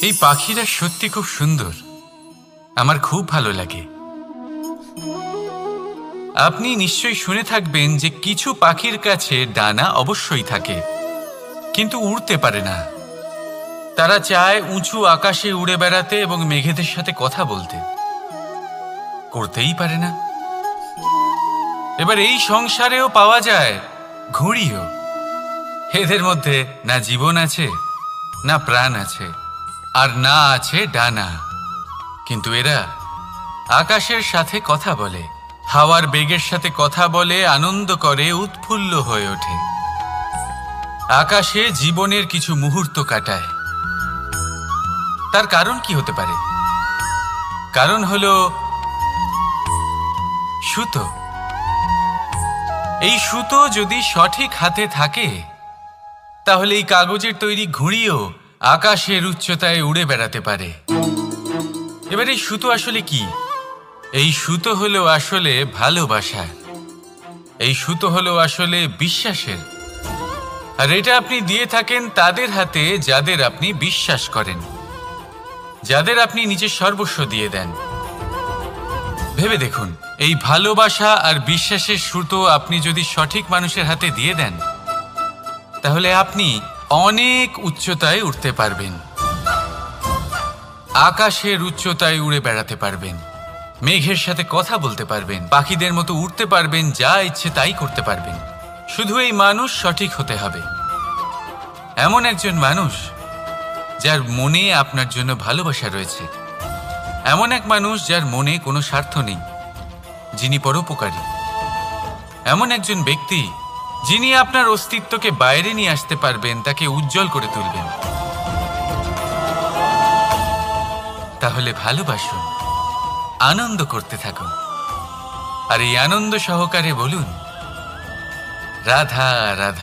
এই পাখিরা সত্যি খুব সুন্দর, আমার খুব ভালো লাগে। আপনি নিশ্চয়ই শুনে থাকবেন যে কিছু পাখির কাছে ডানা অবশ্যই থাকে, কিন্তু উড়তে পারে না। তারা চায় উঁচু আকাশে উড়ে বেড়াতে এবং মেঘেদের সাথে কথা বলতে, করতেই পারে না। এবার এই সংসারেও পাওয়া যায় ঘুড়িও। এদের মধ্যে না জীবন আছে, না প্রাণ আছে, আর না আছে ডানা, কিন্তু এরা আকাশের সাথে কথা বলে, হাওয়ার বেগের সাথে কথা বলে, আনন্দ করে, উৎফুল্ল হয়ে ওঠে। আকাশে জীবনের কিছু মুহূর্ত কাটায়। তার কারণ কি হতে পারে? কারণ হলো সুতো। এই সুতো যদি সঠিক হাতে থাকে, তাহলে এই কাগজের তৈরি ঘুড়িও আকাশের উচ্চতায় উড়ে বেড়াতে পারে। এবার এই সুতো আসলে কি? এই সুতো হলো আসলে ভালোবাসা। এই সুতো হলো আসলে বিশ্বাসের। আর এটা আপনি দিয়ে থাকেন তাদের হাতে যাদের আপনি বিশ্বাস করেন, যাদের আপনি নিজের সর্বস্ব দিয়ে দেন। ভেবে দেখুন, এই ভালোবাসা আর বিশ্বাসের সুতো আপনি যদি সঠিক মানুষের হাতে দিয়ে দেন, তাহলে আপনি অনেক উচ্চতায় উঠতে পারবেন, আকাশের উচ্চতায় উড়ে বেড়াতে পারবেন, মেঘের সাথে কথা বলতে পারবেন, পাখিদের মতো উড়তে পারবেন, যা ইচ্ছে তাই করতে পারবেন। শুধু এই মানুষ সঠিক হতে হবে, এমন একজন মানুষ যার মনে আপনার জন্য ভালোবাসা রয়েছে, এমন এক মানুষ যার মনে কোনো স্বার্থ নেই, যিনি পরোপকারী, এমন একজন ব্যক্তি যিনি আপনার অস্তিত্বকে বাইরে নিয়ে আসতে পারবেন, তাকে উজ্জ্বল করে তুলবেন। তাহলে ভালোবাসুন, আনন্দ করতে থাকুন, আর এই আনন্দ সহকারে বলুন, রাধা রাধা।